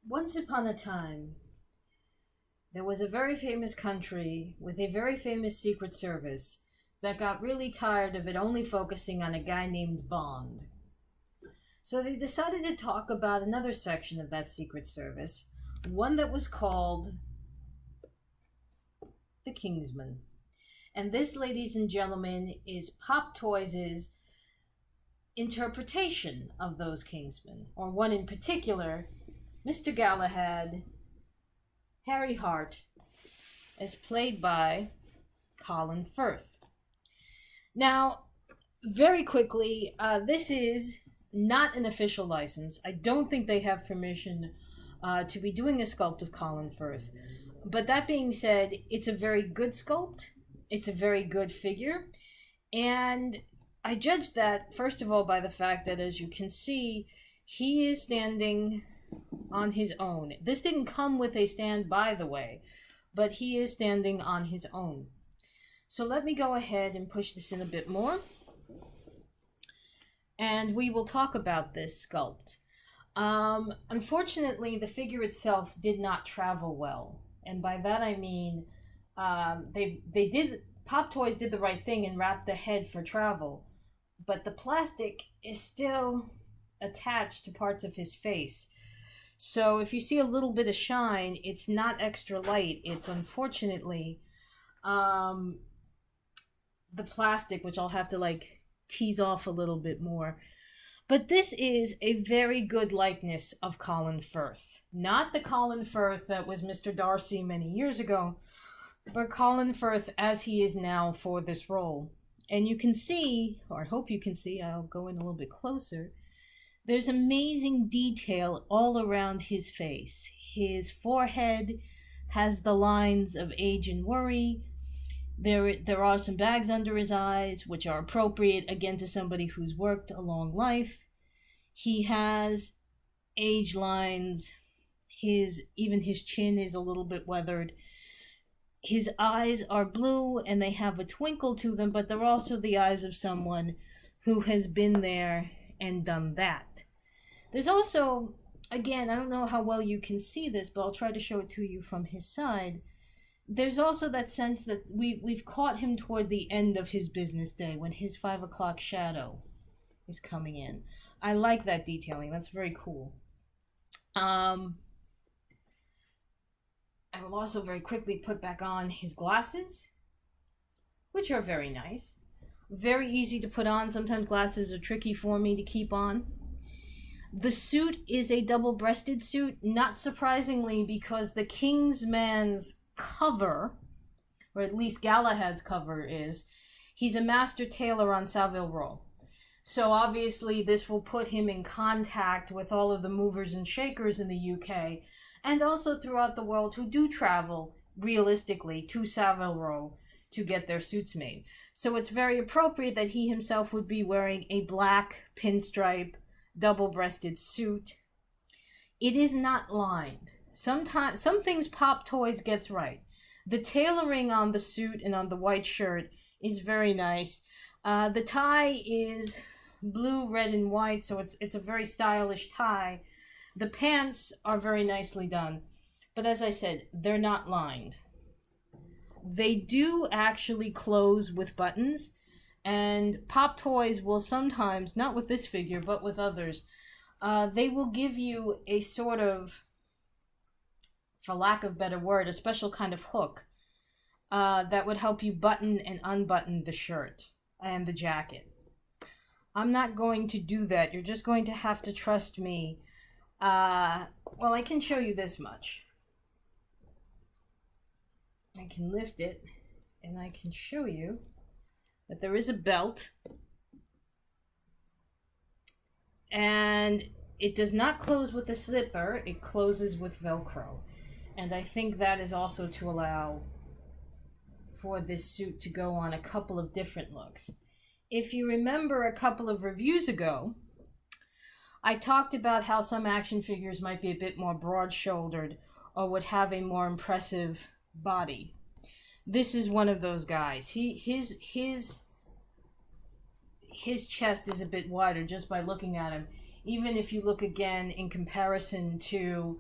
Once upon a time, there was a very famous country with a very famous secret service that got really tired of it only focusing on a guy named Bond. So they decided to talk about another section of that secret service, one that was called the Kingsman. And this, ladies and gentlemen, is Pop Toys' interpretation of those Kingsmen, or one in particular, Mr. Galahad, Harry Hart, as played by Colin Firth. Now, very quickly, this is not an official license. I don't think they have permission to be doing a sculpt of Colin Firth. But that being said, it's a very good sculpt. It's a very good figure. And I judge that, first of all, by the fact that, as you can see, he is standing on his own. This didn't come with a stand, by the way, but he is standing on his own. So let me go ahead and push this in a bit more, and we will talk about this sculpt. Unfortunately, the figure itself did not travel well, and by that I mean Pop Toys did the right thing and wrapped the head for travel, but the plastic is still attached to parts of his face. So if you see a little bit of shine, it's not extra light. It's unfortunately the plastic, which I'll have to tease off a little bit more. But this is a very good likeness of Colin Firth. Not the Colin Firth that was Mr. Darcy many years ago, but Colin Firth as he is now for this role. And you can see, or I hope you can see, I'll go in a little bit closer, there's amazing detail all around his face. His forehead has the lines of age and worry. There are some bags under his eyes, which are appropriate, again, to somebody who's worked a long life. He has age lines. Even his chin is a little bit weathered. His eyes are blue, and they have a twinkle to them, but they're also the eyes of someone who has been there and done that. There's also, again, I don't know how well you can see this, but I'll try to show it to you from his side. There's also that sense that we've caught him toward the end of his business day when his 5 o'clock shadow is coming in. I like that detailing. That's very cool. I will also very quickly put back on his glasses, which are very nice. Very easy to put on. Sometimes glasses are tricky for me to keep on. The suit is a double-breasted suit, not surprisingly, because the Kingsman's cover, or at least Galahad's cover is, he's a master tailor on Savile Row. So obviously this will put him in contact with all of the movers and shakers in the UK, and also throughout the world who do travel, realistically, to Savile Row to get their suits made. So it's very appropriate that he himself would be wearing a black pinstripe double-breasted suit. It is not lined. Sometimes some things Pop Toys gets right. The tailoring on the suit and on the white shirt is very nice. The tie is blue, red, and white, so it's a very stylish tie. The pants are very nicely done, but as I said, they're not lined. They do actually close with buttons, and Pop Toys will sometimes, not with this figure, but with others, they will give you a sort of, for lack of a better word, a special kind of hook that would help you button and unbutton the shirt and the jacket. I'm not going to do that. You're just going to have to trust me. Well, I can show you this much. I can lift it, and I can show you that there is a belt, and it does not close with a zipper. It closes with Velcro, and I think that is also to allow for this suit to go on a couple of different looks. If you remember a couple of reviews ago, I talked about how some action figures might be a bit more broad-shouldered or would have a more impressive body. This is one of those guys. His chest is a bit wider just by looking at him. Even if you look again in comparison to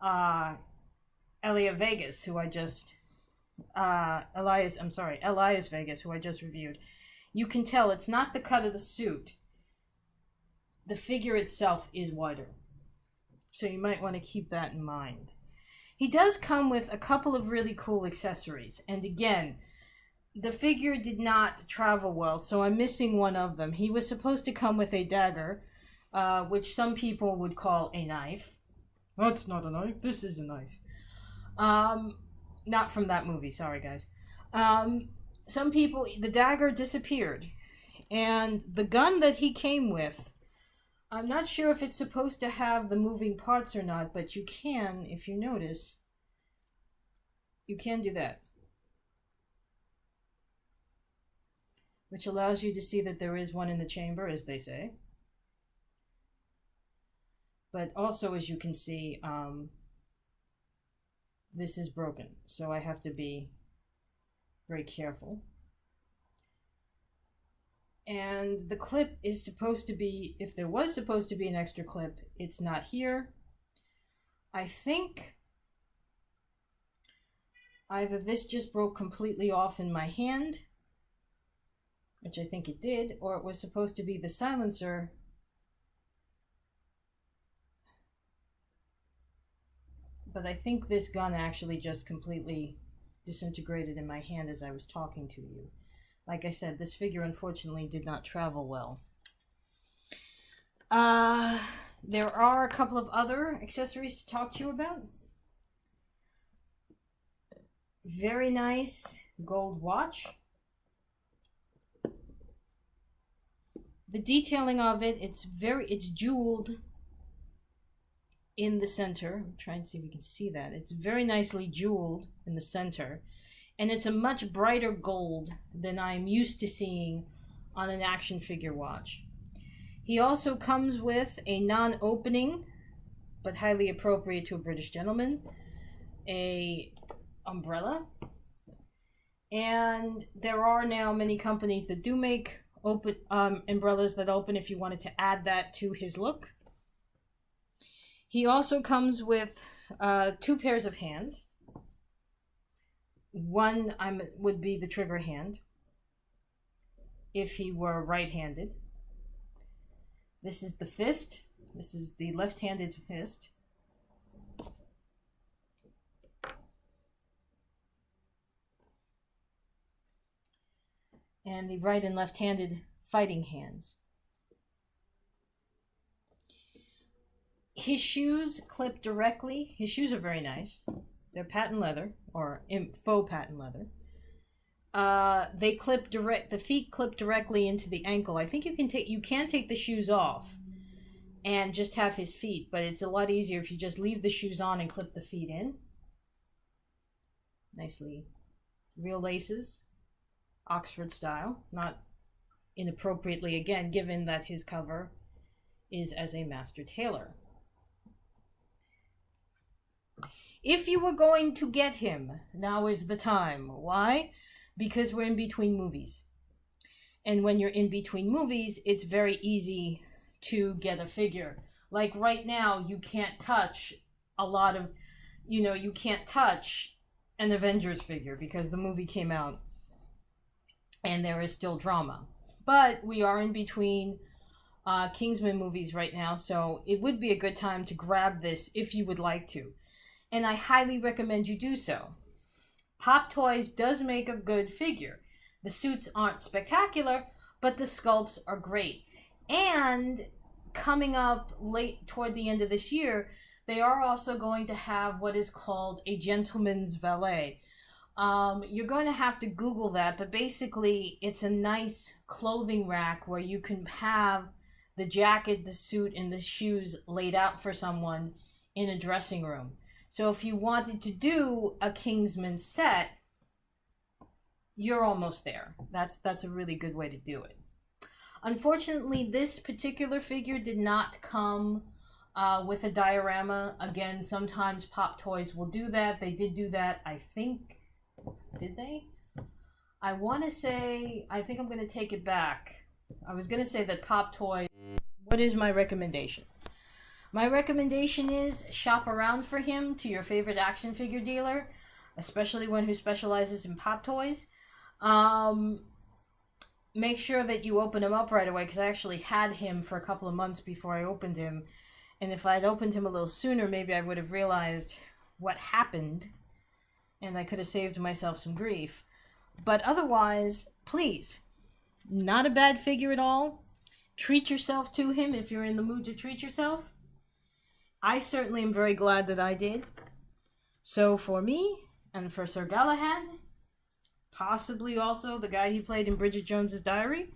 uh, Elias Vegas, Elias Vegas, who I just reviewed. You can tell it's not the cut of the suit. The figure itself is wider. So you might want to keep that in mind. He does come with a couple of really cool accessories. And again, the figure did not travel well, so I'm missing one of them. He was supposed to come with a dagger, which some people would call a knife. That's not a knife. This is a knife. Not from that movie. Sorry, guys. Some people, the dagger disappeared. And the gun that he came with, I'm not sure if it's supposed to have the moving parts or not, but you can, if you notice, you can do that. Which allows you to see that there is one in the chamber, as they say. But also, as you can see, this is broken, so I have to be very careful. And the clip is supposed to be, if there was supposed to be an extra clip, it's not here. I think either this just broke completely off in my hand, which I think it did, or it was supposed to be the silencer. But I think this gun actually just completely disintegrated in my hand as I was talking to you. Like I said, this figure unfortunately did not travel well. There are a couple of other accessories to talk to you about. Very nice gold watch. The detailing of it, it's jeweled in the center. I'm trying to see if we can see that. It's very nicely jeweled in the center. And it's a much brighter gold than I'm used to seeing on an action figure watch. He also comes with a non-opening, but highly appropriate to a British gentleman, a umbrella. And there are now many companies that do make open umbrellas that open if you wanted to add that to his look. He also comes with 2 pairs of hands. One would be the trigger hand if he were right-handed. This is the fist. This is the left-handed fist. And the right and left-handed fighting hands. His shoes clip directly. His shoes are very nice. They're patent leather, or faux patent leather. They clip the feet clip directly into the ankle. I think you can take the shoes off and just have his feet, but it's a lot easier if you just leave the shoes on and clip the feet in. Nicely real laces, Oxford style, not inappropriately again, given that his cover is as a master tailor. If you were going to get him, now is the time. Why? Because we're in between movies. And when you're in between movies, it's very easy to get a figure. Like right now, you can't touch you can't touch an Avengers figure because the movie came out and there is still drama. But we are in between Kingsman movies right now, so it would be a good time to grab this if you would like to. And I highly recommend you do so. Pop Toys does make a good figure. The suits aren't spectacular, but the sculpts are great. And coming up late toward the end of this year, they are also going to have what is called a gentleman's valet. You're going to have to Google that, but basically it's a nice clothing rack where you can have the jacket, the suit, and the shoes laid out for someone in a dressing room. So if you wanted to do a Kingsman set, you're almost there. That's a really good way to do it. Unfortunately, this particular figure did not come with a diorama. Again, sometimes Pop Toys will do that. They did do that, I think. Did they? I want to say, I think I'm going to take it back. I was going to say that Pop Toys, what is my recommendation? My recommendation is shop around for him to your favorite action figure dealer, especially one who specializes in pop toys. Make sure that you open him up right away, because I actually had him for a couple of months before I opened him. And if I'd opened him a little sooner, maybe I would have realized what happened, and I could have saved myself some grief. But otherwise, please, not a bad figure at all. Treat yourself to him if you're in the mood to treat yourself. I certainly am very glad that I did. So for me, and for Sir Galahad, possibly also the guy he played in Bridget Jones's Diary,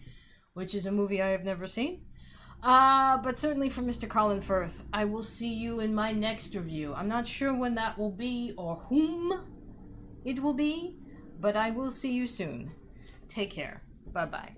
which is a movie I have never seen. But certainly for Mr. Colin Firth, I will see you in my next review. I'm not sure when that will be or whom it will be, but I will see you soon. Take care. Bye-bye.